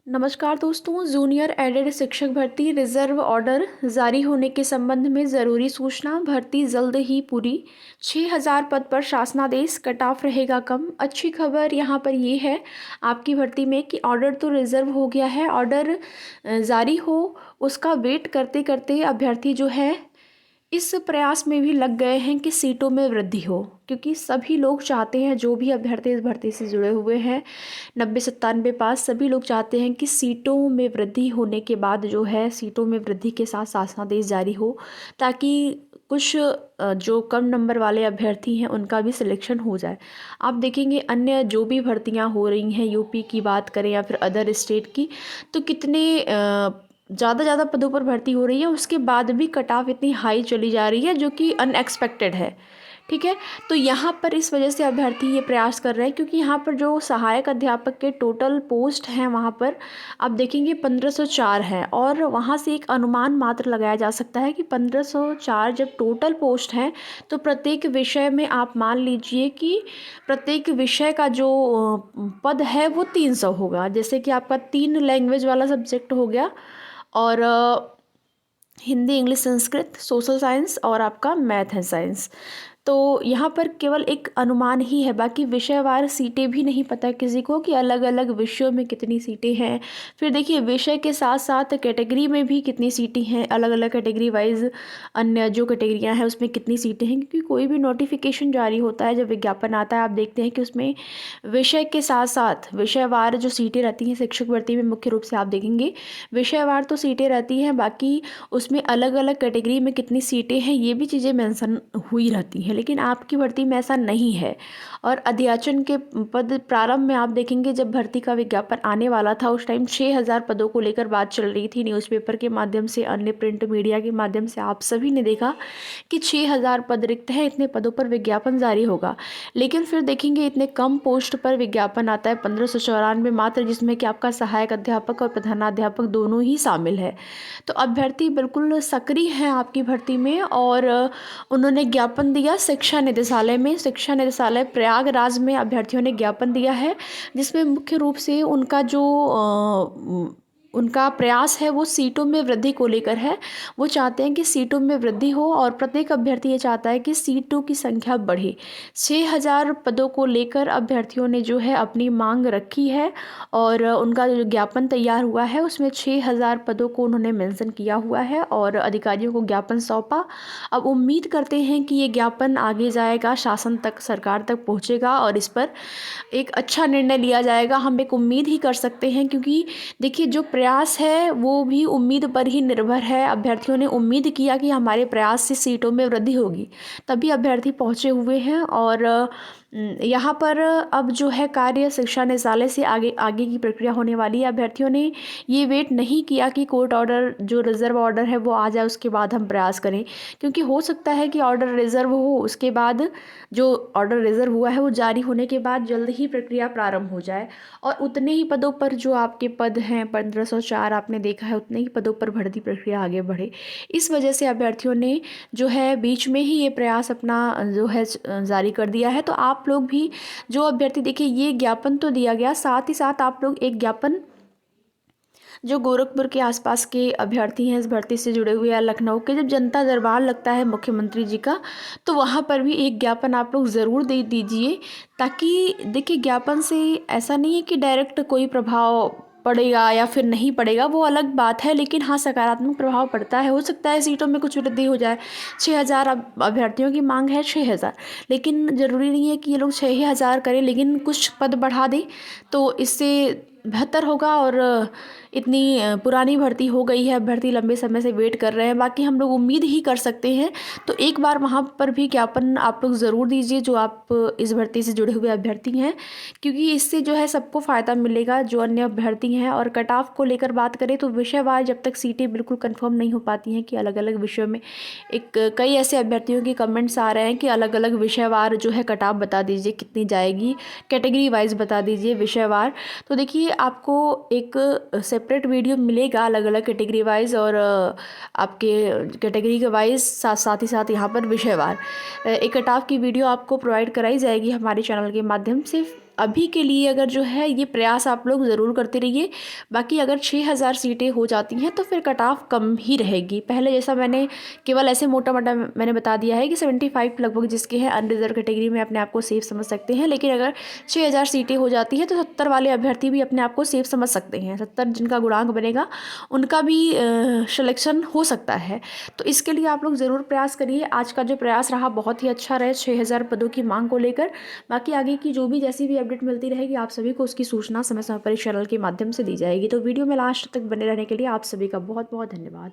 नमस्कार दोस्तों, junior added शिक्षक भर्ती रिजर्व ऑर्डर जारी होने के संबंध में ज़रूरी सूचना। भर्ती जल्द ही पूरी। 6000 पद पर शासनादेश, कट ऑफ रहेगा कम। अच्छी खबर यहाँ पर ये है आपकी भर्ती में कि ऑर्डर तो रिजर्व हो गया है। ऑर्डर जारी हो उसका वेट करते करते अभ्यर्थी जो है इस प्रयास में भी लग गए हैं कि सीटों में वृद्धि हो, क्योंकि सभी लोग चाहते हैं, जो भी अभ्यर्थी इस भर्ती से जुड़े हुए हैं 90-97 पास, सभी लोग चाहते हैं कि सीटों में वृद्धि होने के बाद जो है सीटों में वृद्धि के साथ शासनादेश जारी हो, ताकि कुछ जो कम नंबर वाले अभ्यर्थी हैं उनका भी सिलेक्शन हो जाए। आप देखेंगे अन्य जो भी भर्तियां हो रही हैं, यूपी की बात करें या फिर अदर स्टेट की, तो कितने ज़्यादा पदों पर भर्ती हो रही है, उसके बाद भी कट ऑफ इतनी हाई चली जा रही है, जो कि अनएक्सपेक्टेड है। ठीक है, तो यहाँ पर इस वजह से अभ्यर्थी ये प्रयास कर रहे हैं, क्योंकि यहाँ पर जो सहायक अध्यापक के टोटल पोस्ट हैं वहाँ पर आप देखेंगे 1504 हैं, और वहाँ से एक अनुमान मात्र लगाया जा सकता है कि 1504 जब टोटल पोस्ट हैं तो प्रत्येक विषय में आप मान लीजिए कि प्रत्येक विषय का जो पद है वो 300 होगा। जैसे कि आपका 3 लैंग्वेज वाला सब्जेक्ट हो गया, और Hindi, English, Sanskrit, social science और आपका मैथ एंड साइंस। तो यहाँ पर केवल एक अनुमान ही है, बाकी विषयवार सीटें भी नहीं पता किसी को कि अलग अलग विषयों में कितनी सीटें हैं। फिर देखिए विषय के साथ साथ कैटेगरी में भी कितनी सीटें हैं, अलग अलग कैटेगरी वाइज अन्य जो कैटेगरियाँ हैं उसमें कितनी सीटें हैं, क्योंकि कोई भी नोटिफिकेशन जारी होता है, जब विज्ञापन आता है, आप देखते हैं कि उसमें विषय के साथ साथ विषयवार जो सीटें रहती हैं शिक्षक भर्ती में, मुख्य रूप से आप देखेंगे विषयवार तो सीटें रहती हैं, बाकी उसमें अलग अलग कैटेगरी में कितनी सीटें हैं ये भी चीज़ें मेंशन हुई रहती हैं। लेकिन आपकी भर्ती में ऐसा नहीं है। और अध्याचन के पद प्रारंभ में आप देखेंगे जब भर्ती का विज्ञापन आने वाला था उस टाइम 6000 पदों को लेकर बात चल रही थी। न्यूज़पेपर के माध्यम से, अन्य प्रिंट मीडिया के माध्यम से आप सभी ने देखा कि 6000 पद रिक्त हैं, इतने पदों पर विज्ञापन जारी होगा। लेकिन फिर देखेंगे इतने कम पोस्ट पर विज्ञापन आता है 1594 मात्र, जिसमें कि आपका सहायक अध्यापक और प्रधानाध्यापक दोनों ही शामिल है। तो अभ्यर्थी बिल्कुल सक्रिय हैं आपकी भर्ती में, और उन्होंने ज्ञापन दिया शिक्षा निदेशालय में। शिक्षा निदेशालय प्रयागराज में अभ्यर्थियों ने ज्ञापन दिया है, जिसमें मुख्य रूप से उनका प्रयास है वो सीटों में वृद्धि को लेकर है। वो चाहते हैं कि सीटों में वृद्धि हो, और प्रत्येक अभ्यर्थी ये चाहता है कि सीटों की संख्या बढ़े। 6000 पदों को लेकर अभ्यर्थियों ने जो है अपनी मांग रखी है, और उनका जो ज्ञापन तैयार हुआ है उसमें 6000 पदों को उन्होंने मेंशन किया हुआ है और अधिकारियों को ज्ञापन सौंपा। अब उम्मीद करते हैं कि ये ज्ञापन आगे जाएगा, शासन तक, सरकार तक पहुँचेगा और इस पर एक अच्छा निर्णय लिया जाएगा। हम एक उम्मीद ही कर सकते हैं, क्योंकि देखिए जो प्रयास है वो भी उम्मीद पर ही निर्भर है। अभ्यर्थियों ने उम्मीद किया कि हमारे प्रयास से सीटों में वृद्धि होगी, तभी अभ्यर्थी पहुँचे हुए हैं। और यहाँ पर अब जो है कार्य शिक्षा निदेशालय से आगे की प्रक्रिया होने वाली है। अभ्यर्थियों ने ये वेट नहीं किया कि कोर्ट ऑर्डर, जो रिजर्व ऑर्डर है वो आ जाए उसके बाद हम प्रयास करें, क्योंकि हो सकता है कि ऑर्डर रिजर्व हो, उसके बाद जो ऑर्डर रिजर्व हुआ है वो जारी होने के बाद जल्द ही प्रक्रिया प्रारंभ हो जाए, और उतने ही पदों पर जो आपके पद हैं 1504 आपने देखा है, उतने ही पदों पर भर्ती प्रक्रिया आगे बढ़े। इस वजह से अभ्यर्थियों ने जो है बीच में ही ये प्रयास अपना जो है जारी कर दिया है। तो आप लोग भी, जो अभ्यर्थी, देखिए ये ज्ञापन तो दिया गया, साथ ही साथ आप लोग एक ज्ञापन, जो गोरखपुर के आसपास के अभ्यर्थी हैं इस भर्ती से जुड़े हुए, या लखनऊ के, जब जनता दरबार लगता है मुख्यमंत्री जी का, तो वहाँ पर भी एक ज्ञापन आप लोग ज़रूर दे दीजिए, ताकि देखिए ज्ञापन से ऐसा नहीं है कि डायरेक्ट कोई प्रभाव पड़ेगा या फिर नहीं पड़ेगा, वो अलग बात है, लेकिन हाँ सकारात्मक प्रभाव पड़ता है। हो सकता है सीटों में कुछ वृद्धि हो जाए। 6000 अभ्यर्थियों की मांग है 6000, लेकिन ज़रूरी नहीं है कि ये लोग 6000 करें, लेकिन कुछ पद बढ़ा दें तो इससे बेहतर होगा। और इतनी पुरानी भर्ती हो गई है, अभ्यर्थी लंबे समय से वेट कर रहे हैं, बाकी हम लोग उम्मीद ही कर सकते हैं। तो एक बार वहाँ पर भी ज्ञापन आप लोग ज़रूर दीजिए, जो आप इस भर्ती से जुड़े हुए अभ्यर्थी हैं, क्योंकि इससे जो है सबको फ़ायदा मिलेगा, जो अन्य अभ्यर्थी हैं। और कट ऑफ को लेकर बात करें तो विषयवार जब तक सीटें बिल्कुल कंफर्म नहीं हो पाती हैं कि अलग अलग विषयों में, कई ऐसे अभ्यर्थियों के कमेंट्स आ रहे हैं कि अलग अलग विषयवार जो है कट ऑफ बता दीजिए कितनी जाएगी, कैटेगरी वाइज बता दीजिए विषयवार। तो देखिए आपको एक सेपरेट वीडियो मिलेगा अलग अलग कैटेगरी वाइज, और आपके कैटेगरी के वाइज साथ ही साथ यहाँ पर विषयवार एक कट ऑफ की वीडियो आपको प्रोवाइड कराई जाएगी हमारे चैनल के माध्यम से। अभी के लिए अगर जो है ये प्रयास आप लोग ज़रूर करते रहिए। बाकी अगर 6000 सीटें हो जाती हैं तो फिर कट ऑफ कम ही रहेगी। पहले जैसा मैंने केवल ऐसे मोटा-मोटा मैंने बता दिया है कि 75 लगभग जिसके हैं अनरिज़र्व कैटेगरी में अपने आप को सेफ समझ सकते हैं। लेकिन अगर 6000 सीटें हो जाती हैं तो 70 वाले अभ्यर्थी भी अपने आप को सेफ समझ सकते हैं। 70 जिनका गुणांक बनेगा उनका भी सिलेक्शन हो सकता है। तो इसके लिए आप लोग ज़रूर प्रयास करिए। आज का जो प्रयास रहा बहुत ही अच्छा रहे 6000 पदों की मांग को लेकर। बाकी आगे की जो भी जैसी भी अपडेट मिलती रहेगी आप सभी को उसकी सूचना समय समय पर इस चैनल के माध्यम से दी जाएगी। तो वीडियो में लास्ट तक बने रहने के लिए आप सभी का बहुत बहुत धन्यवाद।